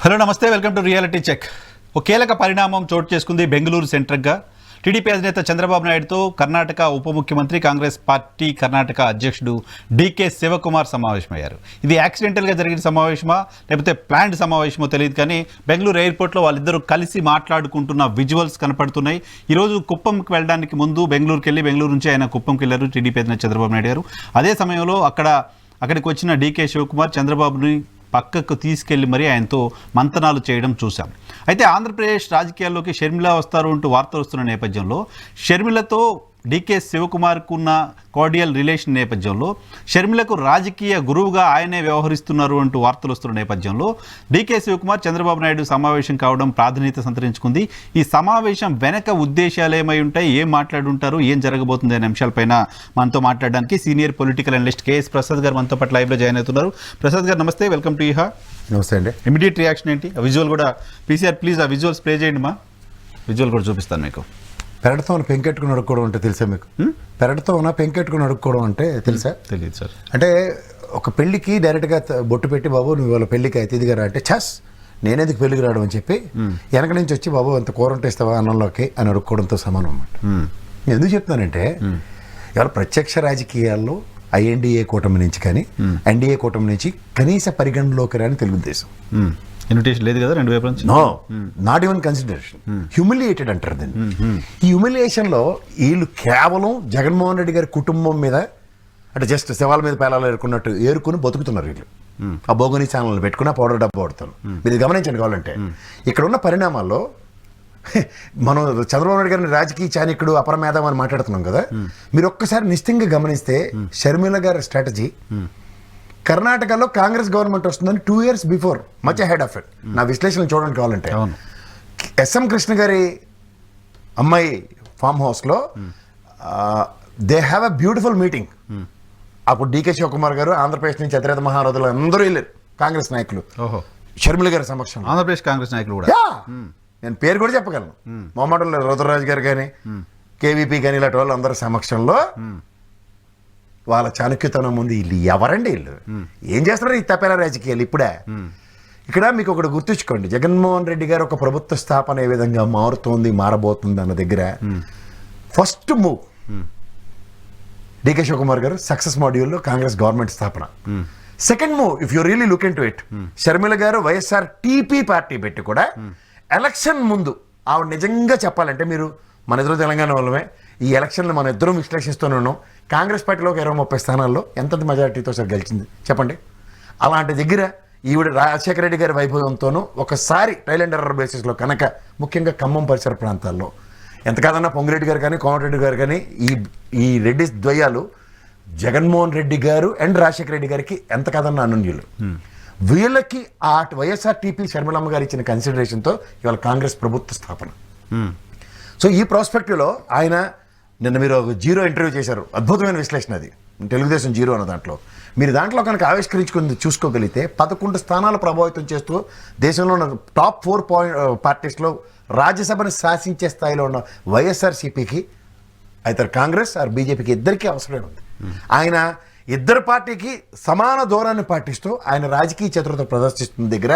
Hello నమస్తే, welcome to reality check. ఒక కీలక పరిణామం చోటు చేసుకుంది బెంగళూరు సెంట్రల్గా. టీడీపీ అధినేత చంద్రబాబు నాయుడుతో కర్ణాటక ఉప ముఖ్యమంత్రి కాంగ్రెస్ పార్టీ కర్ణాటక అధ్యక్షుడు డీకే శివకుమార్ సమావేశమయ్యారు. ఇది యాక్సిడెంటల్గా జరిగిన సమావేశమా లేకపోతే ప్లాన్డ్ సమావేశమో తెలియదు, కానీ బెంగళూరు ఎయిర్పోర్ట్లో వాళ్ళిద్దరూ కలిసి మాట్లాడుకుంటున్న విజువల్స్ కనపడుతున్నాయి. ఈరోజు కుప్పంకి వెళ్ళడానికి ముందు బెంగళూరుకి వెళ్ళి బెంగళూరు నుంచి ఆయన కుప్పంకి వెళ్ళారు టీడీపీ అధినేత చంద్రబాబు నాయుడు గారు. అదే సమయంలో అక్కడికి వచ్చిన డీకే శివకుమార్ చంద్రబాబుని పక్కకు తీసుకెళ్లి మరీ ఆయనతో మంతనాలు చేయడం చూశాం. అయితే ఆంధ్రప్రదేశ్ రాజకీయాల్లోకి షర్మిల వస్తారు అంటూ వార్తలు వస్తున్న నేపథ్యంలో, షర్మిలతో డీకే శివకుమార్కు ఉన్న కార్డియల్ రిలేషన్ నేపథ్యంలో, షర్మిలకు రాజకీయ గురువుగా ఆయనే వ్యవహరిస్తున్నారు అంటూ వార్తలు వస్తున్న నేపథ్యంలో డీకే శివకుమార్ చంద్రబాబు నాయుడు సమావేశం కావడం ప్రాధాన్యత సంతరించుకుంది. ఈ సమావేశం వెనక ఉద్దేశాలు ఏమై ఉంటాయి, ఏం మాట్లాడుంటారు, ఏం జరగబోతుంది అనే అంశాలపైన మనతో మాట్లాడడానికి senior political analyst KS Prasad గారు మనతో పాటు లైవ్లో జాయిన్ అవుతున్నారు. ప్రసాద్ గారు నమస్తే, వెల్కమ్ టు ఇహా. నమస్తే అండి. ఇమీడియట్ రియాక్షన్ ఏంటి? ఆ విజువల్ కూడా పీసీఆర్ ప్లీజ్ ఆ విజువల్స్ ప్లే చేయండి. మా విజువల్ కూడా చూపిస్తాను మీకు. పెరటితో ఉన్న పెంకెట్టుకుని అడుక్కోవడం అంటే తెలుసా మీకు? పెరటితో ఉన్న పెంకెట్టుకుని అడుక్కోవడం అంటే తెలుసా? తెలియదు సార్. అంటే ఒక పెళ్లికి డైరెక్ట్గా బొట్టు పెట్టి, బాబు నువ్వు వాళ్ళ పెళ్లికి అతిథిగా రా అంటే, ఛస్ నేనేందుకు పెళ్లికి రావడం అని చెప్పి వెనక నుంచి వచ్చి, బాబు అంత కూర ఉంటే ఇస్తావా అన్నంలోకి అని అడుక్కోవడంతో సమానం అన్నమాట. నేను ఎందుకు చెప్తున్నానంటే, ఇవాళ ప్రత్యక్ష రాజకీయాల్లో ఐఎన్డీఏ కూటమి నుంచి కానీ ఎన్డీఏ కూటమి నుంచి కనీస పరిగణలోకి రాని తెలుగుదేశం ఇన్విటేషన్ లేదు కదా రెండు వైపు నుంచి. No, not even consideration. Humiliated అంటారు దీన్ని. ఈ హ్యూమిలియేషన్లో వీళ్ళు కేవలం జగన్మోహన్ రెడ్డి గారి కుటుంబం మీద, అంటే జస్ట్ శవాల మీద పేలాలు ఏరుకున్నట్టు ఏరుకుని బతుకుతున్నారు వీళ్ళు. ఆ బోగని ఛానల్ పెట్టుకుని పౌడర్ డబ్బా వాడుతారు. మీరు గమనించండి కావాలంటే. ఇక్కడ ఉన్న పరిణామాల్లో మనం చంద్రబాబు నాయుడు గారిని రాజకీయ చాణక్యుడు అపరమేధం అని మాట్లాడుతున్నాం కదా. మీరు ఒక్కసారి నిశ్చితంగా గమనిస్తే షర్మిల గారి స్ట్రాటజీ కర్ణాటకలో కాంగ్రెస్ గవర్నమెంట్ వస్తుందని 2 years before, much ahead of it. నా విశ్లేషణ చూడండి కావాలంటే, ఎస్ఎం కృష్ణ గారి అమ్మాయి ఫామ్ హౌస్లో they have a beautiful meeting. అప్పుడు డీకే శివకుమార్ గారు, ఆంధ్రప్రదేశ్ నుంచి అతిరేత మహారథులు అందరూ వెళ్ళారు, కాంగ్రెస్ నాయకులు, షర్మిల గారి సమక్షంలో. ఆంధ్రప్రదేశ్ కాంగ్రెస్ నాయకులు కూడా, నేను పేరు కూడా చెప్పగలను, మొహమ్మద్ రుద్రరాజు గారు కానీ కేవీపీ కానీ ఇలాంటి వాళ్ళు అందరి సమక్షంలో వాళ్ళ చాణక్యతనం ముందు వీళ్ళు ఎవరండి, వీళ్ళు ఏం చేస్తున్నారు ఈ తప్పేలా రాజకీయాలు ఇప్పుడే. ఇక్కడ మీకు ఒకటి గుర్తుంచుకోండి, జగన్మోహన్ రెడ్డి గారు ఒక ప్రభుత్వ స్థాపన ఏ విధంగా మారుతోంది, మారబోతుంది అన్న దగ్గర ఫస్ట్ మూవ్ డీకే శివకుమార్ గారు సక్సెస్ మాడ్యూల్లో కాంగ్రెస్ గవర్నమెంట్ స్థాపన. Second move, if you really look in to it, Sharmila గారు వైఎస్ఆర్ టీపీ పార్టీ పెట్టి కూడా ఎలక్షన్ ముందు ఆవిడ నిజంగా చెప్పాలంటే, మీరు మన ఇద్దరు తెలంగాణ వాళ్ళమే, ఈ ఎలక్షన్లు మన ఇద్దరం విశ్లేషిస్తూనే ఉన్నాం, కాంగ్రెస్ పార్టీలో 20-30 స్థానాల్లో ఎంత మెజారిటీతో సార్ గెలిచింది చెప్పండి. అలాంటి దగ్గర ఈవిడ రాజశేఖర రెడ్డి గారి వైభవంతోనూ ఒకసారి ట్రయల్ అండ్ ఎర్రర్ బేసిస్లో కనుక, ముఖ్యంగా ఖమ్మం పరిసర ప్రాంతాల్లో ఎంత కాదన్నా పొంగిరెడ్డి గారు కానీ కోమటిరెడ్డి గారు కానీ ఈ రెడ్డి ద్వయాలు జగన్మోహన్ రెడ్డి గారు అండ్ రాజశేఖర రెడ్డి గారికి ఎంత కాదన్నా అనున్యులు. వీళ్ళకి ఆ వైఎస్ఆర్టీపీ షర్మిలమ్మ గారు ఇచ్చిన కన్సిడరేషన్తో ఇవాళ కాంగ్రెస్ ప్రభుత్వ స్థాపన. సో ఈ ప్రాస్పెక్టివ్లో ఆయన నిన్న మీరు ఒక జీరో ఇంటర్వ్యూ చేశారు, అద్భుతమైన విశ్లేషణ అది, తెలుగుదేశం జీరో అన్న దాంట్లో. మీరు దాంట్లో కనుక ఆవిష్కరించుకుని చూసుకోగలిగితే 11 స్థానాలు ప్రభావితం చేస్తూ దేశంలో ఉన్న టాప్ 4 పార్టీస్లో రాజ్యసభను శాసించే స్థాయిలో ఉన్న వైఎస్ఆర్సీపీకి అయితే కాంగ్రెస్ ఆర్ బీజేపీకి ఇద్దరికీ అవసరమే ఉంది. ఆయన ఇద్దరు పార్టీకి సమాన దూరాన్ని పాటిస్తూ ఆయన రాజకీయ చతురత ప్రదర్శిస్తున్న దగ్గర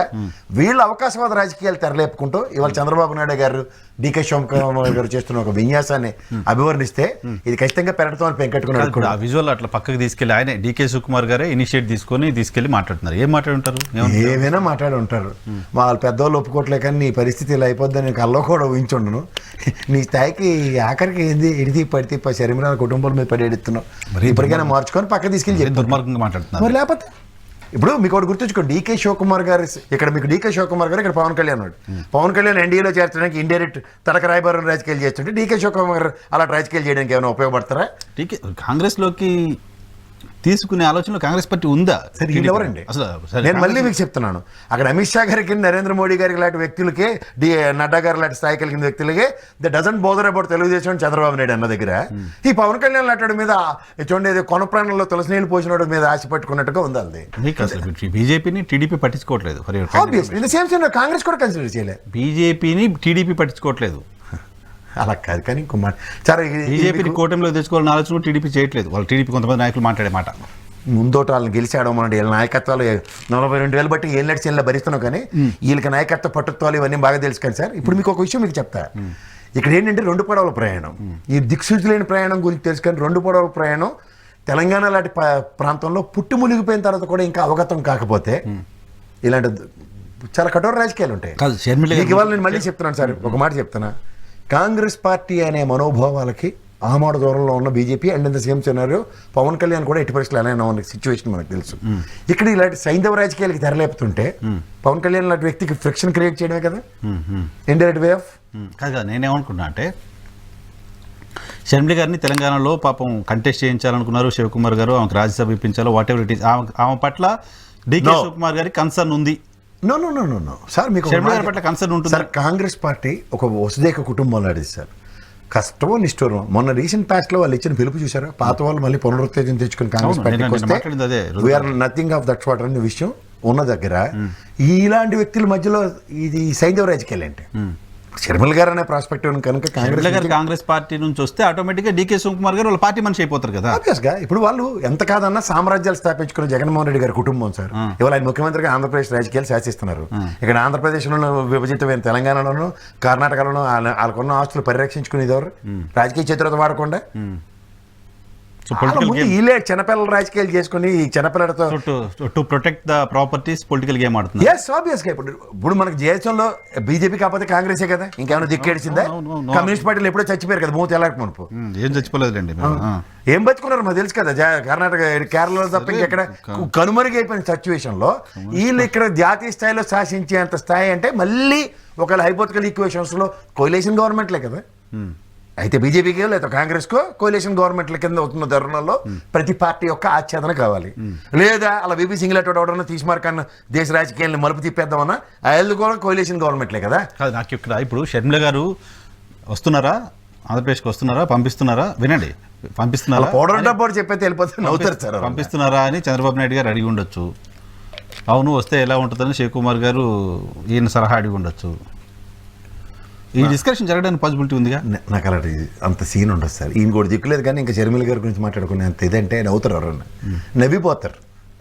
వీళ్ళ అవకాశవాద రాజకీయాలు తెరలేపుకుంటూ ఇవాళ చంద్రబాబు నాయుడు గారు డీకే శివకుమార్ గారు చేస్తున్న ఒక విన్యాసాన్ని అభివర్ణిస్తే ఇది ఖచ్చితంగా పెరగటం పెంకెట్టుకున్నాడు. ఆ విజువల్ అట్లా పక్కకు తీసుకెళ్లి ఆయన డీకే శివకుమార్ గారే ఇనిషియేట్ తీసుకెళ్లి మాట్లాడుతున్నారు. ఏం మాట్లాడుంటారు? ఏమైనా మాట్లాడి ఉంటారు. వాళ్ళ పెద్దవాళ్ళు ఒప్పుకోవట్లే, కానీ నీ పరిస్థితి ఇలా అయిపోద్దని కల్లో కూడా ఊహించుండను. నీ స్థాయికి ఆఖరికి ఏంది ఎడితి పడితే శరీరాల కుటుంబాల మీద పడి ఎడుతున్నావు, ఇప్పటికైనా మార్చుకొని పక్క తీసుకెళ్ళి దుర్మార్గంగా మాట్లాడుతున్నారు. లేకపోతే ఇప్పుడు మీకు ఒకటి గుర్తుంచుకోండి, డీకే శివకుమార్ గారు ఇక్కడ మీకు డీకే శివకుమార్ గారు ఇక్కడ పవన్ కళ్యాణ్ ఉన్నాడు. పవన్ కళ్యాణ్ ఎన్డీఏలో చేర్చడానికి ఇండైరెక్ట్ తనక రాయబారం రాజకీయాలు చేస్తుంటే డీకే శివకుమార్ అలా రాజకీయాలు చేయడానికి ఏమైనా ఉపయోగపడతారా? డీకే కాంగ్రెస్లోకి తీసుకునే ఆలోచనలో కాంగ్రెస్ పార్టీ ఉందా? సరే, వీళ్ళు ఎవరండి అసలు? నేను మళ్ళీ మీకు చెప్తున్నాను, అక్కడ అమిత్ షా గారికి, నరేంద్ర మోడీ గారికి లాంటి వ్యక్తులకే, నడ్డా గారి లాంటి స్థాయి కలిగిన వ్యక్తులకే they doesn't bother about Telugu Desam Chandrababu Naidu అన్న దగ్గర ఈ పవన్ కళ్యాణ్ లాంటి మీద చూడండి కొన ప్రాణంలో తులసి నీళ్ళు పోసిన మీద ఆశ పెట్టుకున్నట్టుగా ఉంది. అది బీజేపీని టీడీపీ పట్టించుకోవట్లేదు. కాంగ్రెస్ కూడా కన్సిడర్ చేయలేదు, బీజేపీని టీడీపీ పట్టించుకోవట్లేదు. అలా కాదు, కానీ ఇంకో మాట, సరే బీజేపీని కూటమిలో తెచ్చుకోవాలని ఆలోచన టీడీపీ చేయట్లేదు. వాళ్ళు టీడీపీ కొంతమంది నాయకులు మాట్లాడే మాట ముందోట వాళ్ళని గెలిచాడో మన వీళ్ళ నాయకత్వాలు 42,000 బట్టి ఏం లక్షలు భరిస్తున్నాం కానీ వీళ్ళకి నాయకత్వ పట్టుత్వాలు ఇవన్నీ బాగా తెలుసు కానీ సార్. ఇప్పుడు మీకు ఒక విషయం మీకు చెప్తా. ఇక్కడ ఏంటంటే 2 పడవల ప్రయాణం, ఈ దిక్సూచి లేని ప్రయాణం గురించి తెలుసు కానీ 2 పడవల ప్రయాణం తెలంగాణ లాంటి ప్రాంతంలో పుట్టి మునిగిపోయిన తర్వాత కూడా ఇంకా అవగతం కాకపోతే ఇలాంటి చాలా కఠోర రాజకీయాలు ఉంటాయి. మీకు ఇవాళ నేను మళ్ళీ చెప్తున్నాను సార్, ఒక మాట చెప్తున్నా. కాంగ్రెస్ పార్టీ అనే మనోభావాలకి ఆమాడ దూరంలో ఉన్న BJP and in the same scenario Pawan Kalyan కూడా ఎట్టి పరిస్థితులు ఎలా ఉన్న సిచ్యువేషన్ మనకు తెలుసు. ఇక్కడ ఇలాంటి సైంధవ రాజకీయాలకి తెరలేపుతుంటే పవన్ కళ్యాణ్ లాంటి వ్యక్తికి ఫ్రిక్షన్ క్రియేట్ చేయడమే కదా ఇండైరెక్ట్ వే ఆఫ్. కాదు, నేనేమనుకున్నా అంటే షర్మిల గారిని తెలంగాణలో పాపం కంటెస్ట్ చేయించాలనుకున్నారు శివకుమార్ గారు, ఆమెకు రాజ్యసభ ఇప్పించాలో వాట్ ఎవర్ ఇట్ ఈస్, ఆమె పట్ల డికే శివకుమార్ గారి కన్సర్న్ ఉంది. No no no no no sir, మీకు షర్మిల గారి పట్ల కన్సర్న్ ఉంటుంది సార్. కాంగ్రెస్ పార్టీ ఒక వసుదేక కుటుంబం లాంటిది సార్. కష్టమో నిష్ఠూరం. మొన్న రీసెంట్ పాస్ట్ లో వాళ్ళు ఇచ్చిన పిలుపు చూసారా, పాత వాళ్ళు మళ్ళీ పునరుత్తేజం తెచ్చుకుని కాంగ్రెస్ పార్టీకి వస్తే we are nothing of that water అనే విషయం ఉన్న దగ్గర ఇలాంటి వ్యక్తుల మధ్యలో ఇది సైంధవ రాజకీయాలు ఏంటి? షర్మిల గారు అనే ప్రాస్పెక్టివ్ కనుక కాంగ్రెస్ పార్టీ నుంచి వస్తే ఆటోమేటిక్ గా డీకే శివకుమార్ గారు వాళ్ళ పార్టీ మనిషి అయిపోతారు కదా. ఆబ్వియస్ గా ఇప్పుడు వాళ్ళు ఎంత కాదన్నా సామ్రాజ్యాలు స్థాపించుకున్న జగన్మోహన్ రెడ్డి గారి కుటుంబం సార్. ఇవాళ ఆయన ముఖ్యమంత్రిగా ఆంధ్రప్రదేశ్ రాజకీయాలు శాసిస్తున్నారు. ఇక్కడ ఆంధ్రప్రదేశ్లోనూ విభజితమైన తెలంగాణలోను కర్ణాటకలోను వాళ్ళకున్న ఆస్తులు పరిరక్షించుకునేది ఎవరు? రాజకీయ చతురత వాడకుండా వీళ్ళే చిన్నపిల్లల రాజకీయాలు చేసుకుని ఈ చిన్నపిల్లలతో to protect the properties political game ఆడుతుంది. ఎస్ ఆబ్వియస్ గా ఇప్పుడు మనకి దేశంలో బీజేపీ కాకపోతే కాంగ్రెసే కదా, ఇంకేమైనా దిక్కేడిచిందా? కమ్యూనిస్ట్ పార్టీలు ఎప్పుడో చచ్చిపోయారు కదా, మూత ఎలా మనపు ఏం చచ్చిపోలేదులేండి. ఏం బతుకున్నారు మాకు తెలుసు కదా. కర్ణాటక కేరళలో తప్ప ఇంకెక్కడ కనుమరుగైపోయిన సిచ్యువేషన్ లో వీళ్ళు ఇక్కడ జాతీయ స్థాయిలో శాసించేంత స్థాయి అంటే మళ్ళీ ఒకవేళ హైపోథికల్ ఈక్వేషన్స్ లో కోయిలేషన్ గవర్నమెంట్లే కదా. అయితే బీజేపీకి లేదా కాంగ్రెస్కో కోయిలేషన్ గవర్నమెంట్ల కింద అవుతున్న తరుణంలో ప్రతి పార్టీ యొక్క ఆచ్ఛేదన కావాలి. లేదా అలా బీపీ సింగిల్ అవడం తీసుమార్కన్న దేశ రాజకీయాలను మలుపు తిప్పేద్దామన్నా వాళ్ళు కూడా కోయిలేషన్ గవర్నమెంట్లే కదా. నాకు ఇక్కడ ఇప్పుడు షర్మిల గారు వస్తున్నారా, ఆంధ్రప్రదేశ్కి వస్తున్నారా, పంపిస్తున్నారా? వినండి, పంపిస్తున్నారా? పౌడర్ డబ్బు చెప్పైతే వెళ్ళిపోతే నవ్వుతారు సార్. పంపిస్తున్నారా అని చంద్రబాబు నాయుడు గారు అడిగి ఉండొచ్చు. అవును, వస్తే ఎలా ఉంటుందని శివకుమార్ గారు ఈయన సలహా అడిగి ఉండొచ్చు. ఈ డిస్కషన్ జరగడానికి పాసిబిలిటీ ఉందిగా. నాకు అలాంటి అంత సీన్ ఉండదు సార్. ఈయన కూడా దిక్కులేదు కానీ ఇంకా షర్మిల గారి గురించి మాట్లాడుకునే అంత ఇదంటే నవ్వుతారు, ఎవరన్నా నవ్విపోతారు.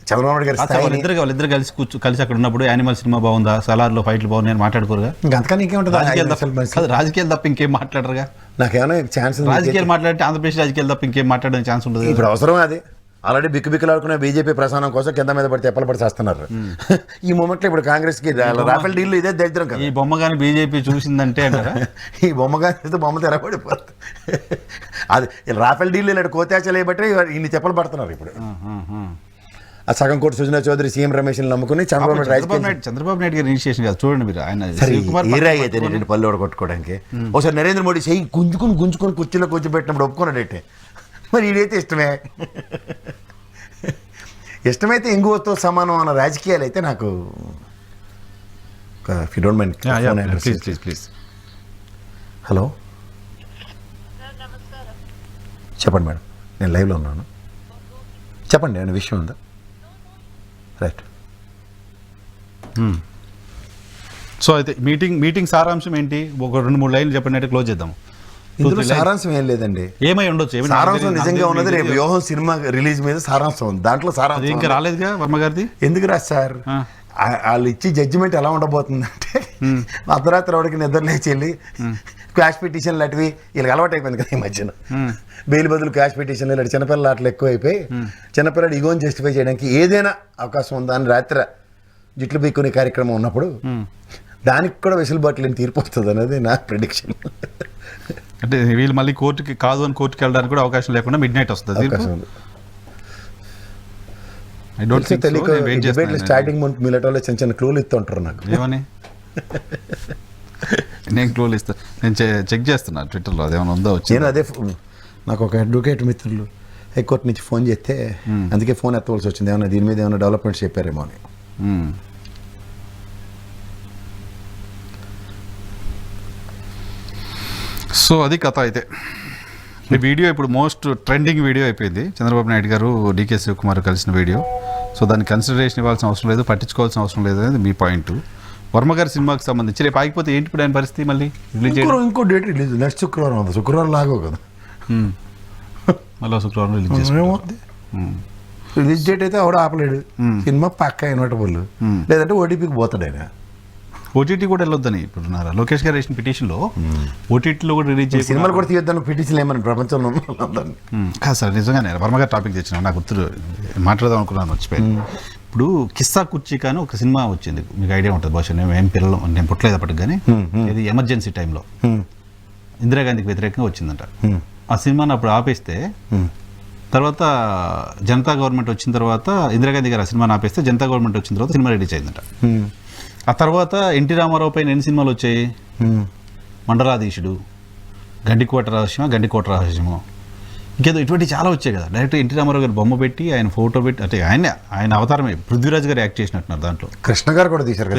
చంద్రబాబు నాయుడు గారు వాళ్ళిద్దరు కలిసి అక్కడ ఉన్నప్పుడు యానిమల్ సినిమా బాగుందా, సలార్లో ఫైట్లు బాగున్నాయి అని మాట్లాడుకోరుగా. ఇంకా అంతకని ఇంకేముంటుంది? రాజకీయాలు తప్ప ఇంకేం మాట్లాడరుగా. నాకేమైనా ఛాన్స్ రాజకీయాలు మాట్లాడితే ఆంధ్రప్రదేశ్ రాజకీయాలు తప్ప ఇంకేం మాట్లాడడానికి ఛాన్స్ ఉంటుంది. ఇప్పుడు అవసరం అది. ఆల్రెడీ బిక్కుబిక్కులాడుకునే బీజేపీ ప్రసారం కోసం కింద మీద పడితే ఎప్పలు పడి చేస్తున్నారు. ఈ మూమెంట్లో ఇప్పుడు కాంగ్రెస్కి రాఫెల్ డీల్ ఇదే దరిద్రం కదా. ఈ బొమ్మ కానీ బీజేపీ చూసిందంటే ఈ బొమ్మ కానీ బొమ్మ తెరపడిపోతుంది. అది రాఫెల్ డీల్ ఇలాంటి కోత్యాచలు వేయబట్టి ఇన్ని చెప్పలు పడుతున్నారు ఇప్పుడు. ఆ సగం కోటి సుజనా చౌదరి, సీఎం రమేష్ నమ్ముకుని చంద్రబాబు నాయుడు గారి ఇనిషియేషన్ కాదు చూడండి మీరు. ఆయన పల్లె కొట్టుకోవడానికి ఒకసారి నరేంద్ర మోడీ చెయ్యి గుంజుకొని కుర్చీలో కూర్చోబెట్టినప్పుడు ఒప్పుకున్నాడేంటే. మరి ఇదైతే ఇష్టమైతే ఇంగువతో సమానం అన్న రాజకీయాలు అయితే నాకు ప్లీజ్. హలో చెప్పండి మేడం, నేను లైవ్లో ఉన్నాను. చెప్పండి, ఏమైనా విషయం ఉందా? రైట్. సో అయితే మీటింగ్ సారాంశం ఏంటి? ఒక 2-3 లైన్లు చెప్పండి, అంటే క్లోజ్ చేద్దాం. ఇందులో సారాంశం ఏం లేదండి. ఏమై ఉండొచ్చు, సారాంశం నిజంగా ఉన్నది రేపు వ్యూహం సినిమా రిలీజ్ మీద సారాంశం ఉంది. దాంట్లో సారాంశం ఇంకా రాలేదుగా వర్మ గారిది. ఎందుకు రా సార్? వాళ్ళు ఇచ్చి జడ్జిమెంట్ ఎలా ఉండబోతుందంటే అర్ధరాత్రి వాడికి నిద్ర లేచి వెళ్ళి క్వాష్ పిటిషన్లు అటువి వీళ్ళకి అలవాటు అయిపోయింది కదా ఈ మధ్యన. బెయిల్ బదులు క్వాష్ పిటిషన్లు ఇలాంటి చిన్నపిల్లల ఆటలు ఎక్కువ అయిపోయి చిన్నపిల్లడు ఇగోని జస్టిఫై చేయడానికి ఏదైనా అవకాశం ఉందా అని రాత్రి జుట్లు బీక్కునే కార్యక్రమం ఉన్నప్పుడు దానికి కూడా వెసులుబాటు తీర్పు వస్తుంది అనేది నా ప్రిడిక్షన్. అంటే వీళ్ళు మళ్ళీ కోర్టుకి కాదు అని కోర్టుకి వెళ్ళడానికి కూడా అవకాశం లేకుండా మిడ్ నైట్ వస్తుంది. స్టార్టింగ్ మిలటోలో చిన్న చిన్న క్లూలు ఇస్తుంటారు నాకు. ఏమని? నేను క్లూలు ఇస్తాను, నేను చెక్ చేస్తున్నా ట్విట్టర్లో అదేమైనా ఉందో వచ్చి. నేను అదే నాకు ఒక అడ్వకేట్ మిత్రులు హైకోర్టు నుంచి ఫోన్ చేస్తే అందుకే ఫోన్ ఎత్తవలసి వచ్చింది. ఏమన్నా దీని మీద ఏమైనా డెవలప్మెంట్స్ చెప్పారేమో అని. సో అది కథ. అయితే ఈ వీడియో ఇప్పుడు మోస్ట్ ట్రెండింగ్ వీడియో అయిపోయింది. చంద్రబాబు నాయుడు గారు డీకే శివకుమార్ కలిసిన వీడియో. సో దానికి కన్సిడరేషన్ ఇవ్వాల్సిన అవసరం లేదు, పట్టించుకోవాల్సిన అవసరం లేదు అనేది మీ పాయింట్. వర్మ గారి సినిమాకి సంబంధించి రేపు ఆగిపోతే ఏంటి ఇప్పుడు ఆయన పరిస్థితి? మళ్ళీ రిలీజ్ ఇంకో డేట్ రిలీజ్ నెక్స్ట్ శుక్రవారం ఉంది. శుక్రవారం లాగో కదా, మళ్ళీ శుక్రవారం రిలీజ్ చేస్తుంది. రిలీజ్ డేట్ అయితే ఎవడో ఆపలేడు, సినిమా పక్కా ఇన్వర్టబుల్, లేదంటే ఓటీపీకి పోతాడు ఆయన. ఓటీటీ కూడా వెళ్ళొద్దని ఇప్పుడు లోకేష్ గారు వేసిన పిటిషన్లో ఓటీటీలో కూడా రిలీజ్ చేసి సినిమాలు కూడా తీయొద్దని పిటిషన్ ఏమని ప్రపంచంలో అందరినీ. కాదు సార్, నిజంగానే వర్మ గారు టాపిక్ తెచ్చిన నాకు గుర్తు మాట్లాడదాం అనుకున్నాను, మర్చిపోయాను. ఇప్పుడు కిస్సా కుర్చీ కానీ ఒక సినిమా వచ్చింది, మీకు ఐడియా ఉంటుంది బహుశా, నేను పిల్లలు నేను పుట్టలేదు అప్పటికి, కానీ ఇది ఎమర్జెన్సీ టైంలో ఇందిరాగాంధీకి వ్యతిరేకంగా వచ్చిందంట. ఆ సినిమాని అప్పుడు ఆపేస్తే తర్వాత జనతా గవర్నమెంట్ వచ్చిన తర్వాత, ఇందిరాగాంధీ గారు ఆ సినిమాని ఆపేస్తే జనతా గవర్నమెంట్ వచ్చిన తర్వాత సినిమా రిలీజ్ అయిందంట. ఆ తర్వాత ఎన్టీ రామారావు పైన ఎన్ని సినిమాలు వచ్చాయి? మండలాధీశుడు, గండికోట రహస్యము, ఇంకేదో ఇటువంటి చాలా వచ్చాయి కదా. డైరెక్ట్ ఎన్టీ రామారావు గారు బొమ్మ పెట్టి ఆయన ఫోటో పెట్టి, అంటే ఆయన అవతారమే పృథ్వీరాజ్ గారు యాక్ట్ చేసినట్టున్నారు దాంట్లో. కృష్ణ గారు కూడా తీశారు,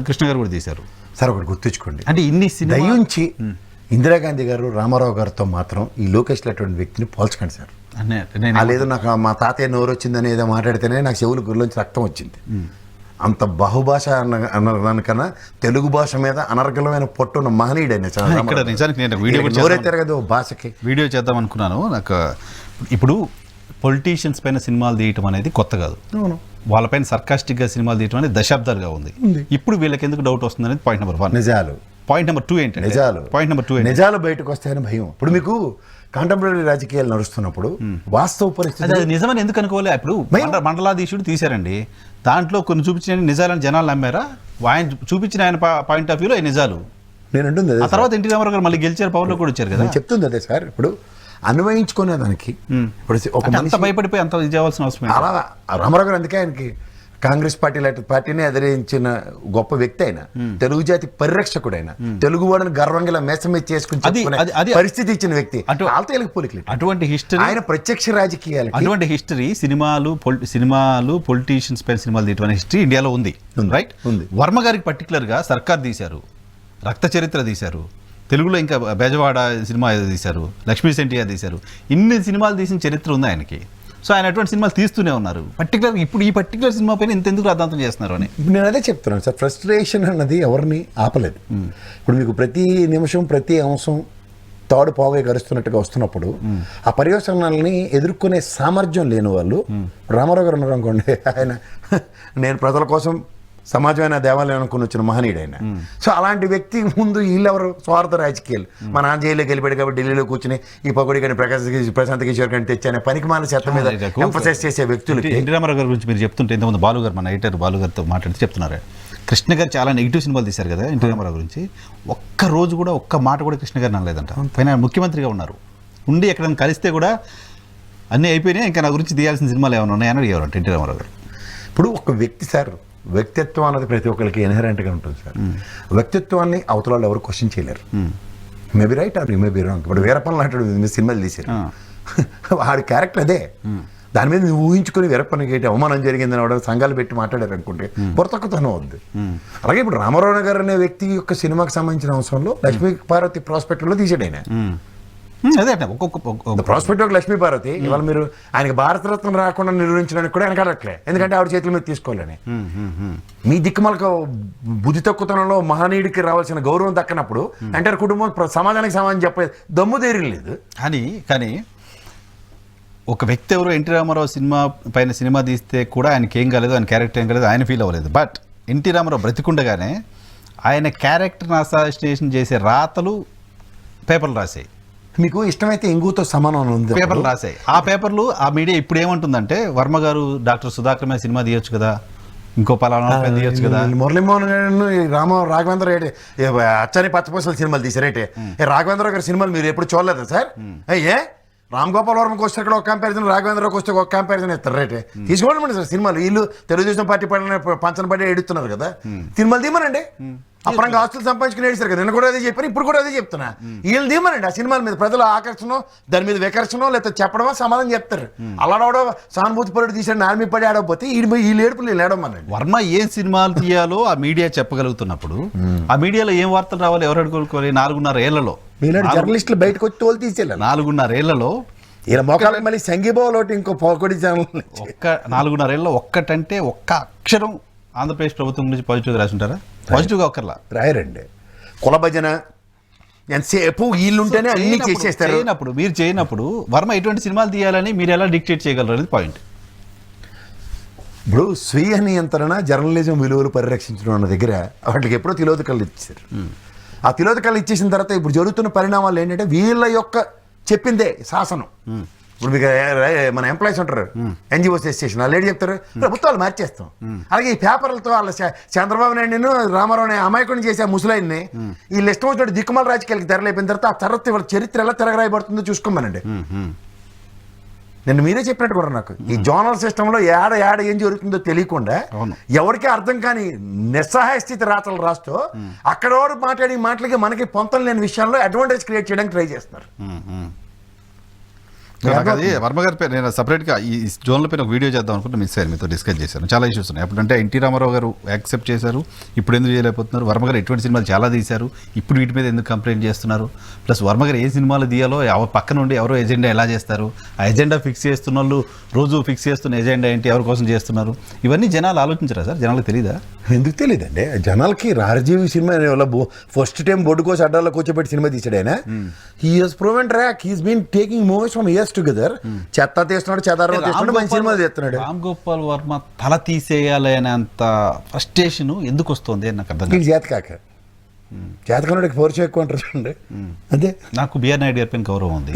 కృష్ణ గారు కూడా తీశారు. సార్ ఒకటి గుర్తుంచుకోండి, అంటే ఇన్ని సినిమా దయించి ఇందిరాగాంధీ గారు రామారావు గారితో మాత్రం ఈ లోకేష్ లాంటి వ్యక్తిని పోల్చకండి సార్. లేదు నాకు మా తాతయ్య నోరు వచ్చిందని ఏదో మాట్లాడితేనే నాకు చెవులు గురిలోంచి రక్తం వచ్చింది. అంత బహుభాష అన్నదానికన్నా తెలుగు భాష మీద అనర్గళమైన పట్టున్న మహనీయుడైన భాషకి వీడియో చేద్దాం అనుకున్నాను. నాకు ఇప్పుడు పొలిటీషియన్స్ పైన సినిమాలు తీయటం అనేది కొత్త కాదు, వాళ్ళపైన సర్కాస్టిక్ గా సినిమాలు తీయటం అనేది దశాబ్దాలుగా ఉంది. ఇప్పుడు వీళ్ళకి ఎందుకు డౌట్ వస్తుంది అనేది పాయింట్ నెంబర్ 1. నిజాలు. పాయింట్ నెంబర్ 2 ఏంటంటే పాయింట్ నెంబర్ 2 నిజాలు బయటకు వస్తాయని భయం. ఇప్పుడు మీకు కాంటెంపరీ రాజకీయాలు నడుస్తున్నప్పుడు వాస్తవ పరిస్థితి నిజమని ఎందుకు అనుకోలే? ఇప్పుడు మండలాధీశుడు తీశారండి, దాంట్లో కొన్ని చూపించిన నిజాలను జనాలు నమ్మారా? ఆయన చూపించిన ఆయన పాయింట్ ఆఫ్ వ్యూలో నిజాలు. నేను అంటుంది ఆ తర్వాత ఎన్టీ రామారావు గారు మళ్ళీ గెలిచారు, పవర్ లో కూడా వచ్చారు కదా. చెప్తుంది అదే సార్. ఇప్పుడు అన్వయించుకునే దానికి ఇప్పుడు ఒక అంత భయపడిపోయి అంత చేయాల్సిన అవసరం అలా రామారావు గారు అందుకే ఆయనకి కాంగ్రెస్ పార్టీ లాంటి పార్టీని ఎదిరించిన గొప్ప వ్యక్తి అయిన, తెలుగు జాతి పరిరక్షకుడైన, తెలుగు వాడిని గర్వంగా మేసమే చేసుకుని పరిస్థితి ఇచ్చిన వ్యక్తి. అటువంటి హిస్టరీ, ఆయన ప్రత్యక్ష రాజకీయాలు, అటువంటి హిస్టరీ సినిమాలు పొలిటీషియన్స్ పైన సినిమాలు తీయడం హిస్టరీ ఇండియాలో ఉంది, రైట్? వర్మ గారికి పర్టికులర్ గా సర్కార్ తీశారు, రక్త చరిత్ర తీశారు, తెలుగులో ఇంకా బెజవాడ సినిమా తీశారు, లక్ష్మీ సెంటియా తీశారు. ఇన్ని సినిమాలు తీసిన చరిత్ర ఉంది ఆయనకి. సో ఆయన అటువంటి సినిమాలు తీస్తూనే ఉన్నారు. పర్టికులర్ ఇప్పుడు ఈ పర్టికులర్ సినిమా పైన ఇంతెందుకు రాద్ధాంతం చేస్తున్నారు అని నేను అదే చెప్తున్నాను సార్. ఫ్రస్ట్రేషన్ అన్నది ఎవరిని ఆపలేదు. ఇప్పుడు మీకు ప్రతి నిమిషం ప్రతి అంశం తాడు పావుగా గరుస్తున్నట్టుగా వస్తున్నప్పుడు ఆ పర్యవసనాలని ఎదుర్కొనే సామర్థ్యం లేని వాళ్ళు, రామారావు గారు ఉన్నారు అనుకోండి, ఆయన నేను ప్రజల కోసం సమాజమైన దేవాలయం అనుకుని వచ్చిన మహనీయుడు ఆయన. సో అలాంటి వ్యక్తి ముందు వీళ్ళెవరు? స్వార్థ రాజకీయాలు. మా నాన్న జైల్లోకి వెళ్ళిపోయాడు కాబట్టి ఢిల్లీలో కూర్చుని ఈ పకోడి కానీ ప్రశాంత్ కిషోర్ కానీ తెచ్చానే పనికి మాల చెత్త మీద ఎంఫసైజ్ చేసే వ్యక్తులు. ఎన్టీ రామారావు గారి గురించి మీరు చెప్తుంటే ఇంతకుముందు బాలు గారు, మన ఎడిటర్ బాలు గారితో మాట్లాడితే చెప్తున్నారు, కృష్ణ గారు చాలా నెగిటివ్ సినిమాలు తీశారు కదా ఎన్టీ రామారావు గురించి. ఒక్క రోజు కూడా ఒక్క మాట కూడా కృష్ణ గారు అనలేదంట. పైన ముఖ్యమంత్రిగా ఉన్నారు, ఉండి ఎక్కడైనా కలిస్తే కూడా అన్నీ అయిపోయినాయి, ఇంకా నా గురించి తీయాల్సిన సినిమాలు ఏమైనా ఉన్నాయని అడిగేవారు ఎన్టీ రామారావు గారు. ఇప్పుడు ఒక వ్యక్తి సార్, వ్యక్తిత్వం అన్నది ప్రతి ఒక్కరికి ఇన్హెరెంట్గా ఉంటుంది సార్. వ్యక్తిత్వాన్ని అవతల వాళ్ళు ఎవరు క్వశ్చన్ చేయలేరు. Maybe right or maybe wrong. ఇప్పుడు వీరప్పన్ లాంటి సినిమాలు తీశారు, వాడి క్యారెక్టర్ అదే. దాని మీద నువ్వు ఊహించుకుని వీరప్పనికి ఏంటి అవమానం జరిగిందని వాడు సంఘాలు పెట్టి మాట్లాడారు అనుకుంటే బుర్రతక్కుతనం అవుద్ది. అలాగే ఇప్పుడు రామారావు గారు అనే వ్యక్తి యొక్క సినిమాకి సంబంధించిన అంశంలో లక్ష్మీ పార్వతి ప్రాస్పెక్ట్లో తీసాడు ఆయన. అదే ప్రాస్పెక్ట్ లక్ష్మీ పార్వతి ఇవాళ మీరు ఆయనకి భారతరత్న రాకుండా నిర్వహించడానికి కూడా వెనకాడట్లే, ఎందుకంటే ఆవిడ చేతుల మీద తీసుకోవాలని. మీ దిక్కుమలకు బుద్ధి తక్కువతనంలో మహనీయుడికి రావాల్సిన గౌరవం దక్కనప్పుడు అంటే కుటుంబం సమాజానికి సమాజం చెప్పే దమ్ము ధైర్యం లేదు. కానీ ఒక వ్యక్తి ఎవరు ఎన్టీ రామారావు సినిమా తీస్తే కూడా ఆయనకి ఏం కాలేదు, ఆయన క్యారెక్టర్ ఏం కాలేదు, ఆయన ఫీల్ అవ్వలేదు. బట్ ఎన్టీ రామారావు బ్రతికుండగానే ఆయన క్యారెక్టర్ని అసాసినేషన్ చేసే రాతలు పేపర్లు రాసాయి. మీకు ఇష్టమైతే ఇంగుతో సమానం ఉంది, పేపర్లు రాసాయి. ఆ పేపర్లు ఆ మీడియా ఇప్పుడు ఏమంటుందంటే వర్మ గారు డాక్టర్ సుధాకర్ మీద సినిమా తీయొచ్చు కదా, ఇంకో పలానా తీయొచ్చు కదా. మురళీమోహన్ రాఘవేంద్ర అచ్చని పచ్చపూసల సినిమాలు తీసారేటే. రాఘవేంద్ర గారి సినిమాలు మీరు ఎప్పుడు చూడలేదా సార్? అయ్యే రామ్ గోపాల్ వర్మకి వస్తే ఇక్కడ ఒక కంపారిజన్, రాఘవేంద్రకి వస్తే ఒక కంపారిజన్ ఇస్తారు రేటే. తీసుకోండి సార్ సినిమాలు. వీళ్ళు తెలుగుదేశం పార్టీ పంచన పడి ఎడుతున్నారు కదా, సినిమాలు తీమనండి. అప్పుడంగా ఆస్తులు సంపాదించుకుని ఏడిస్తారు కదా, నిన్న కూడా అదే చెప్పారు, ఇప్పుడు కూడా అదే చెప్తున్నా. వీళ్ళు తీమనండి ఆ సినిమాల మీద ప్రజల ఆకర్షణ, దాని మీద వికర్షణ, లేకపోతే చెప్పడమో సమాధానం చెప్తారు. అలాడవడో సానుభూతి పరుడు తీసాడు ఆర్మీ పడి ఆడకపోతే ఈ ఏడుపులు ఏడవమనండి. వర్మ ఏం సినిమాలు తీయాలో ఆ మీడియా చెప్పగలుగుతున్నప్పుడు ఆ మీడియాలో ఏం వార్తలు రావాలి ఎవరు అడుగుకోవాలి? 4.5 ఏళ్లలో జర్నలిస్టులు బయటకు వచ్చి తోలు తీసేయాలి. 4.5 ఏళ్లలో ఇలా మొక్కలు మళ్ళీ సంగీబాబు ఇంకో పోకొడి ఛానల్ ఒక్క 4.5 ఏళ్ళలో ఒక్కటంటే ఒక్క అక్షరం ఆంధ్రప్రదేశ్ ప్రభుత్వం గురించి పాజిటివ్గా రాసి ఉంటారా? పాజిటివ్గా ఒక్కర్లా రాయరండి. కుల భజన ఎంతసేపు వీళ్ళుంటేనే అన్ని చేసేస్తారు. మీరు చేయనప్పుడు వర్మ ఎటువంటి సినిమాలు తీయాలని మీరు ఎలా డిక్టేట్ చేయగలరు అనేది పాయింట్. ఇప్పుడు స్వీయ నియంత్రణ, జర్నలిజం విలువలు పరిరక్షించడం అన్న దగ్గర వాటికి ఎప్పుడో తిలోదకాలు ఇచ్చారు. ఆ తిలోదకాలు ఇచ్చేసిన తర్వాత ఇప్పుడు జరుగుతున్న పరిణామాలు ఏంటంటే వీళ్ళ యొక్క చెప్పిందే శాసనం. ఇప్పుడు మీకు మన ఎంప్లాయీస్ ఉంటారు, ఎన్జిఓస్ స్టేషన్, వాళ్ళు ఏంటి చెప్తారు, ప్రభుత్వాలు మార్చేస్తాం. అలాగే ఈ పేపర్లతో వాళ్ళ చంద్రబాబు నాయుడు రామారావు అనే అమాయకుడిని చేసే ముసలాయిని వీళ్ళు ఇష్టం వచ్చినట్టు దిక్కుమాల రాజకీయాలకి తెరలేపిన తర్వాత ఆ తర్వాత వాళ్ళ చరిత్ర ఎలా తిరగరాయబడుతుందో చూసుకోమనండి. నేను మీరే చెప్పినట్టు కూడా నాకు ఈ జోనల్ సిస్టంలో ఏడ ఏం జరుగుతుందో తెలియకుండా ఎవరికీ అర్థం కాని నిస్సహాయ స్థితి రాతలు రాస్తూ అక్కడ మాట్లాడి మాటలకి మనకి పొంతం లేని విషయాల్లో అడ్వాంటేజ్ క్రియేట్ చేయడానికి ట్రై చేస్తున్నారు. అది వర్మ గారి పేరు నేను సపరేట్గా ఈ జోన్ల పైన ఒక వీడియో చేద్దాం అనుకుంటే మిస్ అయ్యారు, మీతో డిస్కస్ చేశాను. చాలా ఇష్యూస్ ఉన్నాయి. అప్పుడంటే ఎన్టీ రామారావు గారు యాక్సెప్ట్ చేశారు, ఇప్పుడు ఎందుకు చేయలేకపోతున్నారు? వర్మ గారు ఎటువంటి సినిమాలు చాలా తీశారు, ఇప్పుడు వీటి మీద ఎందుకు కంప్లైంట్ చేస్తున్నారు? ప్లస్ వర్మ గారు ఏ సినిమాలు తీయాలో పక్క నుండి ఎవరో ఎజెండా ఎలా చేస్తారు, ఆ ఎజెండా ఫిక్స్ చేస్తున్న వాళ్ళు రోజు ఫిక్స్ చేస్తున్న ఎజెండా ఏంటి, ఎవరి కోసం చేస్తున్నారు, ఇవన్నీ జనాలు ఆలోచించరా సార్? జనాలకు తెలీదా? ఎందుకు తెలియదండి జనాలకి? రాజీవ్ సినిమా ఫస్ట్ టైం బొడ్డు కోసి అడ్డాల్లో కూర్చోబెట్టి సినిమా తీసాడు ఆయన. He has proven track, he's been taking movies from years together. చెత్త తీస్తున్నాడు, చెదారం తీస్తున్నాడు, మంచి సినిమాలు తీస్తున్నాడు. రామ్ గోపాల్ వర్మ తల తీసేయాలి అనే అంత ఫ్రస్ట్రేషన్ ఎందుకు వస్తుంది నాకు అర్థం కాదు. చేతకాక చేతకానుడికి పౌరుషం ఎక్కువ అంటారు చూడండి. అదే నాకు బిఆర్ నాయుడు గారి పైన గౌరవం ఉంది,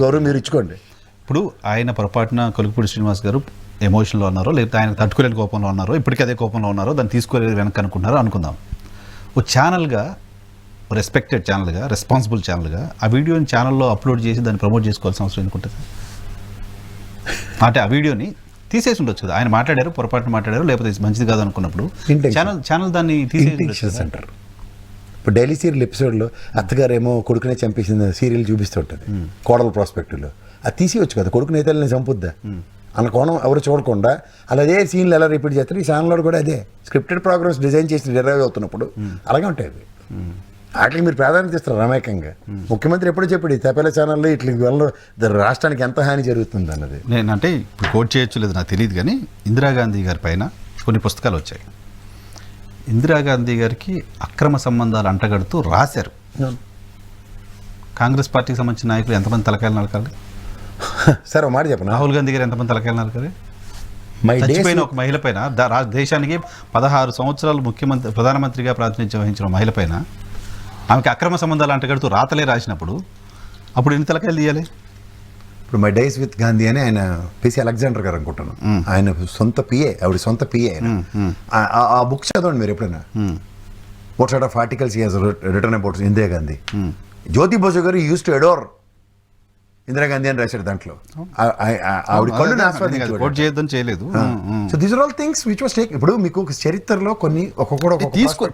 గౌరవం మీరు ఇచ్చుకోండి. ఇప్పుడు ఆయన పొరపాటున కొలుకుపూడి శ్రీనివాస్ గారు ఎమోషన్లో ఉన్నారో, లేకపోతే ఆయన తట్టుకోలేని కోపంలో ఉన్నారో, ఇప్పటికీ అదే కోపంలో ఉన్నారో, దాన్ని తీసుకోలేదు వెనక్కి అనుకుంటున్నారో అనుకుందాం. ఓ ఛానల్గా, రెస్పెక్టెడ్ ఛానల్గా, రెస్పాన్సిబుల్ ఛానల్గా ఆ వీడియోని ఛానల్లో అప్లోడ్ చేసి దాన్ని ప్రమోట్ చేసుకోవాల్సిన అవసరం ఎందుకుంటుంది? అంటే ఆ వీడియోని తీసేసి ఉండొచ్చు కదా. ఆయన మాట్లాడారు, పొరపాటున మాట్లాడారు, లేకపోతే మంచిది కాదు అనుకున్నప్పుడు ఛానల్ దాన్ని తీసేసి అంటారు. ఇప్పుడు డైలీ సీరియల్ ఎపిసోడ్లో అత్తగారేమో కొడుకునే చంపేసిన సీరియల్ చూపిస్తుంటుంది కోడల ప్రాస్పెక్టులో. అది తీసేయచ్చు కదా, కొడుకుని అయితే చంపుద్దా అన్న కోణం ఎవరు చూడకుండా అలాగే సీన్లు ఎలా రిపీట్ చేస్తారు. ఈ ఛానల్లో కూడా అదే స్క్రిప్టెడ్ ప్రోగ్రామ్స్ డిజైన్ చేసి డెరైవ్ అవుతున్నప్పుడు అలాగే ఉంటాయి. వాటికి మీరు ప్రాధాన్యత ఇస్తారు రమేకంగా. ముఖ్యమంత్రి ఎప్పుడు చెప్పాడు తపేల ఛానల్లో ఇట్లా వల్ల రాష్ట్రానికి ఎంత హాని జరుగుతుంది అన్నది. నేనంటే ఇప్పుడు కోట్ చేయొచ్చు లేదు నాకు తెలియదు, కానీ ఇందిరాగాంధీ గారి పైన కొన్ని పుస్తకాలు వచ్చాయి. ఇందిరాగాంధీ గారికి అక్రమ సంబంధాలు అంటగడుతూ రాశారు. కాంగ్రెస్ పార్టీకి సంబంధించిన నాయకులు ఎంతమంది తలకాయలు నరకాలి? సార్ మాట చెప్పండి. రాహుల్ గాంధీ గారు ఎంతమంది తలకాయలు నరకాలి? చచ్చిపోయిన ఒక మహిళ పైన, దేశానికి 16 సంవత్సరాలు ప్రధానమంత్రిగా ప్రాతినిధ్యం వహించిన మహిళ పైన ఆమెకి అక్రమ సంబంధాలు అంటగడుతూ రాతలే రాసినప్పుడు అప్పుడు ఎన్ని తలకాయలు తీయాలి? ఇప్పుడు మై డేస్ విత్ గాంధీ అని ఆయన పిసి అలెగ్జాండర్ గారు అనుకుంటాను, ఆయన సొంత పిఏ, ఆవిడ సొంత పిఏ. ఆ బుక్ చదవండి మీరు ఎప్పుడైనా. What sort of articles he has written about Indira Gandhi. Jyoti Basu గారు యూస్ టు అడోర్ ఇందిరాగాంధీ అని రాశాడు దాంట్లో. ఆవిడ కళ్ళుని ఆస్వాదించాడు. So these are all things which was take. ఇప్పుడు మీకు చరిత్రలో కొన్ని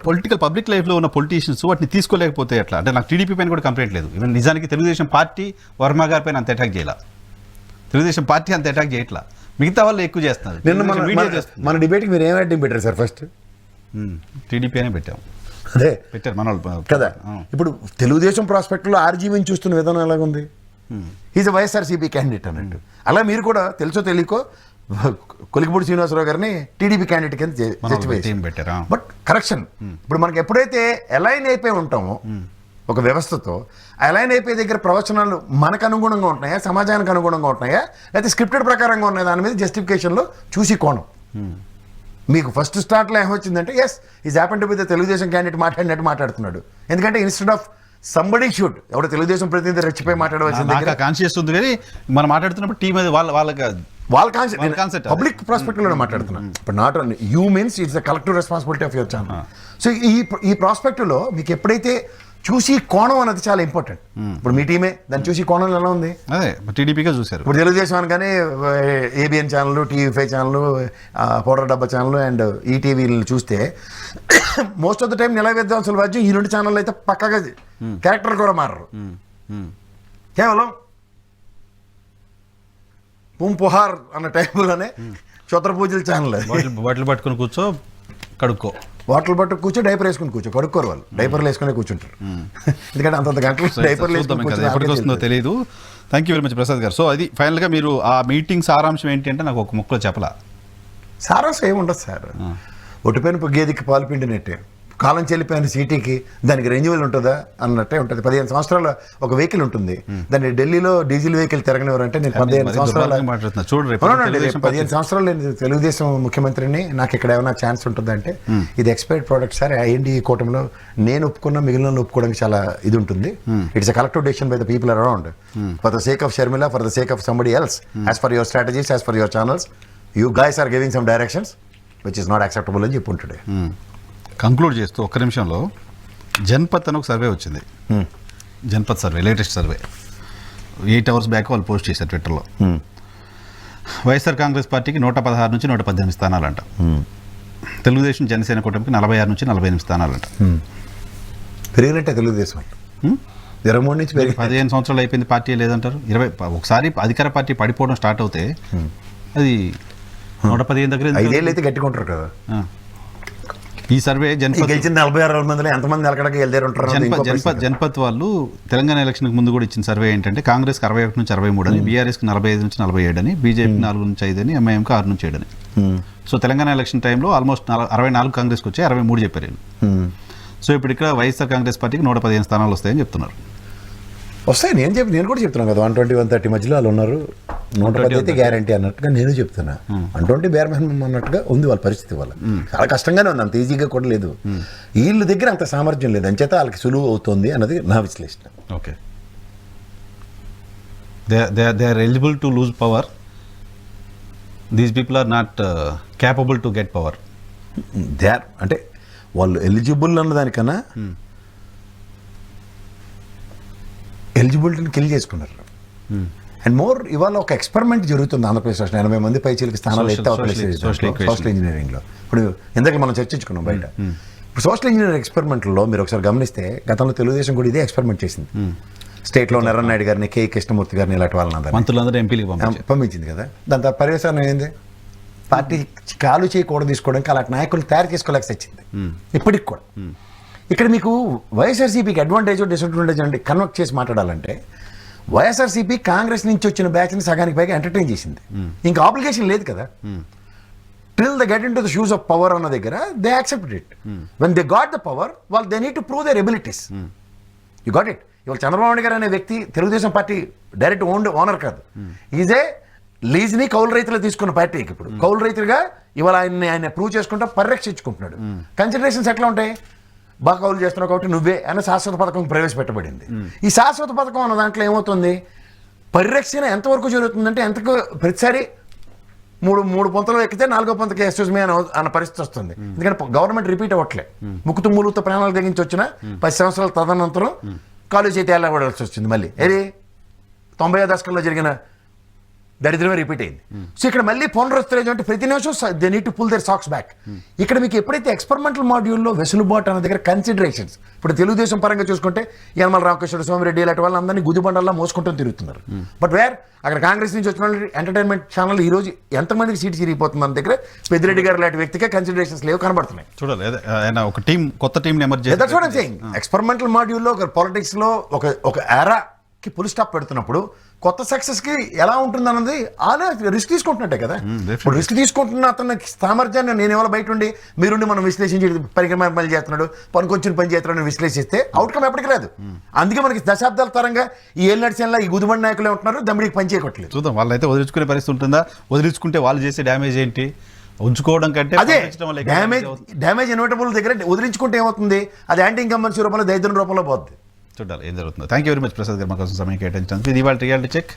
పొలిటికల్ పబ్లిక్ లైఫ్ లో ఉన్న పొలిటీషియన్స్ వాటిని తీసుకోలేకపోతే ఎట్లా? అంటే నాకు టీడీపీ పైన కూడా కంప్లైంట్ లేదు. ఈవెన్ నిజానికి తెలుగుదేశం పార్టీ వర్మ గారి పైన అంత అటాక్ చేయాల, తెలుగుదేశం పార్టీ అంత అటాక్ చేయట్లా, మిగతా వాళ్ళు ఎక్కువ చేస్తున్నారు. మన డిబేట్కి మీరు ఏం అడ్డం పెట్టారు సార్? ఫస్ట్ టీడీపీ అనే పెట్టాం, అదే పెట్టారు మన వాళ్ళు కదా. ఇప్పుడు తెలుగుదేశం ప్రాస్పెక్ట్లో ఆర్జీవీని చూస్తున్న విధానం ఎలాగుంది? ఈజ్ అ వైఎస్ఆర్సీపీ క్యాండిడేట్ అన్నట్టు. అలా మీరు కూడా తెలుసో తెలియకో కొలికిపూడి శ్రీనివాసరావు గారిని టీడీపీ క్యాండిడేట్ కింద పెట్టారా? బట్ కరెక్షన్, ఇప్పుడు మనకి ఎప్పుడైతే అలైన్ అయిపోయి ఉంటామో ఒక వ్యవస్థతో, అలైన్ అయిపోయే దగ్గర ప్రవచనాలు మనకు అనుగుణంగా ఉంటున్నాయా, సమాజానికి అనుగుణంగా ఉంటున్నాయా, లేకపోతే స్క్రిప్టెడ్ ప్రకారంగా ఉన్నాయి, దాని మీద జస్టిఫికేషన్లో చూసి కోణం. మీకు ఫస్ట్ స్టార్ట్లో ఏమొచ్చిందంటే as is happen to be the Telugu Desam candidate మాట్లాడినట్టు మాట్లాడుతున్నాడు. ఎందుకంటే ఇన్స్టెడ్ ఆఫ్ సంబడి షుడ్ ఎవడో తెలుగుదేశం ప్రతినిధి రెచ్చిపోయి మాట్లాడవలసింది. కాన్షియస్ ఉంది, కానీ మనం మాట్లాడుతున్నప్పుడు టీం అది వాళ్ళ కాన్సెప్ట్ పబ్లిక్ ప్రాస్పెక్టివ్లో మాట్లాడుతున్నాం. ఇప్పుడు not only you means it's the collective responsibility of your channel. So ఈ ప్రాస్పెక్టివ్లో మీకు ఎప్పుడైతే చూసి కోణం అనేది చాలా ఇంపార్టెంట్. ఇప్పుడు మీ టీమే దాన్ని చూసి కోణం ఎలా ఉంది? అదే టీడీపీగా చూశారు. ఇప్పుడు తెలుగుదేశం అనగానే ABN channel, TV5 channel, powder డబ్బా ఛానల్ అండ్ ఈటీవీలు చూస్తే మోస్ట్ ఆఫ్ ద టైం నిల విద్వాంసుల వాద్యం ఈ 2 ఛానల్ అయితే పక్కగా క్యారెక్టర్ కూడా మారరు. కేవలం పుంపుహార్ అన్న టైంలోనే క్షత్ర పూజల ఛానల్ బాటిల్ పట్టుకుని కూర్చో, కడుక్కో, బాటిల్ పట్టు కూర్చో, డైపర్ వేసుకుని కూర్చో. కడుక్కోరు వాళ్ళు, డైపర్లు వేసుకునే కూర్చుంటారు. ఎందుకంటే అంతంత గంటలు డైపర్లు ఎప్పటికి వస్తుందో తెలియదు. Thank you very much Prasad గారు. సో అది ఫైనల్గా మీరు ఆ మీటింగ్ సారాంశం ఏంటి అంటే నాకు ఒక ముక్కలో చెప్పలా. సారాంశం ఏముండదు సార్, ఒట్టిపోయిన గేదెకి పాలు పిండినట్టే. కాలం చెల్లిపోయిన సిటీకి దానికి రెన్యువల్ ఉంటుందా అన్నట్టే ఉంటుంది. 15 సంవత్సరాల ఒక వెహికల్ ఉంటుంది, దాన్ని ఢిల్లీలో డీజిల్ వెహికల్ తిరగనివ్వరంటే నేను 15 సంవత్సరాల మాట్లాడుతున్నా చూడండి. 15 సంవత్సరాలు నేను తెలుగుదేశం ముఖ్యమంత్రిని, నాకు ఇక్కడ ఏమైనా ఛాన్స్ ఉంటుందంటే ఇది ఎక్స్పైర్డ్ ప్రోడక్ట్ సార్. ఐఎన్డీ కూటమిలో నేను ఒప్పుకున్న మిగిలిన ఒప్పుకోవడానికి చాలా ఇది ఉంటుంది. It's a collective decision by the people around for the sake of Sharmila, for the sake of somebody else, as for your strategies, as for your channels, you guys are giving some directions which is not acceptable అని చెప్పి ఉంటుండే. Conclude చేస్తూ ఒక్క నిమిషంలో జన్పత్ అని ఒక survey వచ్చింది. Janpath survey, latest survey 8 hours back వాళ్ళు పోస్ట్ చేశారు ట్విట్టర్లో. వైఎస్ఆర్ కాంగ్రెస్ పార్టీకి 116 నుంచి 118 స్థానాలంట. తెలుగుదేశం జనసేన కూటమికి 46 నుంచి 48 స్థానాలంట. పెరిగినట్టే తెలుగుదేశం 23 నుంచి 15 సంవత్సరాలు అయిపోయింది, పార్టీ లేదంటారు. 20 ఒకసారి అధికార పార్టీ పడిపోవడం స్టార్ట్ అవుతే అది 115 దగ్గర 5 ఏళ్ళు అయితే గట్టిగా ఉంటారు కదా. ఈ సర్వే జన్పత్ గెలిచిన 46 మందిలో ఎంతమంది ఎలకడకి వెళ్ళారు ఉంటారు. జన్పత్ వాళ్ళు తెలంగాణ ఎలక్షన్కి ముందు కూడా ఇచ్చిన సర్వే ఏంటంటే కాంగ్రెస్కి 61 నుంచి 63 అని, బీఆర్ఎస్కి 45 నుంచి 47 అని, బీజేపీకి 4 నుంచి 5 అని, ఎంఐఎంకి 6 నుంచి 7 అని. సో తెలంగాణ ఎలక్షన్ టైంలో ఆల్మోస్ట్ 64 కాంగ్రెస్కి వచ్చాయి, 63 చెప్పారు వీళ్ళు. సో ఇప్పుడు ఇక్కడ వైఎస్ఆర్ కాంగ్రెస్ పార్టీకి 115 స్థానాలు వస్తాయని చెప్తున్నారు. వస్తాయి, నేను కూడా చెప్తున్నాను కదా. 120, 130 మధ్యలో వాళ్ళు ఉన్నారు. 110 అయితే గ్యారంటీ అన్నట్టుగా నేను చెప్తున్నా. 120 బేర్ మినిమం అన్నట్టుగా ఉంది వాళ్ళ పరిస్థితి. వాళ్ళ చాలా కష్టంగానే ఉంది, అంత ఈజీగా కూడా లేదు. వీళ్ళ దగ్గర అంత సామర్థ్యం లేదు, అంచేత వాళ్ళకి సులువు అవుతుంది అన్నది నా విశ్లేషణ. Okay, they are eligible to lose power, these people are not capable to get power. They are అంటే వాళ్ళు ఎలిజిబుల్ అన్నదానికన్నా ఎలిజిబిలిటీని కిల్ చేసుకున్నారు. అండ్ మోర్ ఇవాళ ఒక ఎక్స్పెరిమెంట్ జరుగుతుంది ఆంధ్రప్రదేశ్ రాష్ట్రం. 80 మంది పైచీలకి స్థానాలు ఎత్తే సోషల్ ఇంజనీరింగ్లో. ఇప్పుడు ఇందాక మనం చర్చించుకున్నాం బయట. ఇప్పుడు సోషల్ ఇంజనీరింగ్ ఎక్స్పెరిమెంట్లో మీరు ఒకసారి గమనిస్తే గతంలో తెలుగుదేశం కూడా ఇదే ఎక్స్పెరిమెంట్ చేసింది. స్టేట్లో నారాయణ గారిని, కే కృష్ణమూర్తి గారిని, ఇలాంటి వాళ్ళని మంత్రులందరూ ఎంపీలకు పంపించింది కదా. దాని తర్వాత పర్యవసానం ఏంది? పార్టీ కాలు చేయకూడదు తీసుకోవడానికి అలాంటి నాయకులు తయారు చేసుకోలేక వచ్చింది ఇప్పటికి కూడా. ఇక్కడ మీకు వైఎస్ఆర్సీపీకి అడ్వాంటేజ్ డిసడ్వాంటేజ్ అంటే కన్వర్ట్ చేసి మాట్లాడాలంటే, వైఎస్ఆర్సీపీ కాంగ్రెస్ నుంచి వచ్చిన బ్యాచ్ని సగానికి పైగా ఎంటర్టైన్ చేసింది. ఇంకా ఆబ్లిగేషన్ లేదు కదా. Till the get into the shoes of power అన్న దగ్గర they accepted it. When they got the power, వాళ్ళు they need to prove their abilities. You got it. ఇవాళ చంద్రబాబు నాయుడు గారు అనే వ్యక్తి తెలుగుదేశం పార్టీ డైరెక్ట్ ఓనర్ కాదు. ఈజే లీజ్ని కౌలు రైతులు తీసుకున్న పార్టీకి ఇప్పుడు కౌలు రైతులుగా ఇవాళ ఆయన ప్రూవ్ చేసుకుంటూ పరిరక్షించుకుంటున్నాడు. కన్సిడరేషన్స్ ఎట్లా ఉంటాయి? బాగా కౌలు చేస్తున్నావు కాబట్టి నువ్వే అన్న శాశ్వత పథకం ప్రవేశపెట్టబడింది. ఈ శాశ్వత పథకం అన్న దాంట్లో ఏమవుతుంది? పరిరక్షణ ఎంతవరకు జరుగుతుందంటే ఎంతకు ప్రతిసారి మూడు పొంతలు ఎక్కితే 4వ పొంతకి ఎక్స్క్యూజ్ మీ అన్న పరిస్థితి వస్తుంది. ఎందుకంటే గవర్నమెంట్ రిపీట్ అవ్వట్లే. ముక్కుతు మూలుతో ప్రాణాలు తెగించి వచ్చిన 10 సంవత్సరాల తదనంతరం కాలేజ్ అయితే వెళ్ళబడాల్సి వచ్చింది. మళ్ళీ ఏది 90వ దశకంలో జరిగిన దరిద్రమే రిపీట్ అయింది. సో ఇక్కడ మళ్ళీ పునరుద్ధరించడం అంటే ప్రతి నిమిషం they need to pull their socks back. ఇక్కడ మీకు ఎప్పుడైతే ఎక్స్పెరిమెంటల్ మాడ్యూల్లో వెసులుబాటు అన్న దగ్గర కన్సిడరేషన్స్, ఇప్పుడు తెలుగుదేశం పరంగా చూసుకుంటే యనమల రామకృష్ణ, సోమిరెడ్డి ఇలాంటి వాళ్ళందరినీ గుదిబండల్లా మోసుకుంటూ తిరుగుతున్నారు. బట్ వేర్ అక్కడ కాంగ్రెస్ నుంచి వచ్చిన ఎంటర్టైన్మెంట్ ఛానల్ ఈ రోజు ఎంతమందికి సీట్ చిరిగిపోతుంది అన్న దగ్గర పెద్దిరెడ్డి గారు లాంటి వ్యక్తికే కన్సిడరేషన్స్ లేవు కనబడుతున్నాయి. చూడాలి ఒక టీం, కొత్త టీం ఎక్స్పెరిమెంటల్ మాడ్యూల్లో ఒక పాలిటిక్స్ లో ఒక ఎరాకి ఫుల్ స్టాప్ పెడుతున్నప్పుడు కొత్త సక్సెస్ కి ఎలా ఉంటుంది అన్నది ఆనే రిస్క్ తీసుకుంటున్నట్టే కదా. ఇప్పుడు రిస్క్ తీసుకుంటున్న అతని సామర్థ్యాన్ని నేను ఎవరో బయట ఉండి మీరుండి మనం విశ్లేషించి పరికరమైన పని చేస్తున్నాడు, పనికొచ్చిన పని చేస్తున్నాడు విశ్లేషిస్తే అవుట్కమ్ ఎప్పటికీ రాదు. అందుకే మనకి దశాబ్దాల తరంగా ఈ ఏళ్ళు నడిచేలా ఈ గుదిబండి నాయకులే ఉంటున్నారు, దమ్మిడికి పని చేయట్లేదు. చూద్దాం వాళ్ళైతే వదిలించుకునే పరిస్థితి ఉంటుందా, వదిలించుకుంటే వాళ్ళు చేసే డ్యామేజ్ ఏంటి, ఉంచుకోవడం కంటే అదే డ్యామేజ్ ఇన్వర్టబుల్ దగ్గర వదిలించుకుంటే ఏమవుతుంది? అది యాంటీ ఇన్కంబెన్సీ రూపంలో దరిద్రం రూపంలో పోద్ది. చూడాలి ఏం జరుగుతుందో. Thank you very much Prasad గారు మా కోసం సమయం కేటాయించడానికి. ఇది ఇవాళ రియాలిటీ చెక్.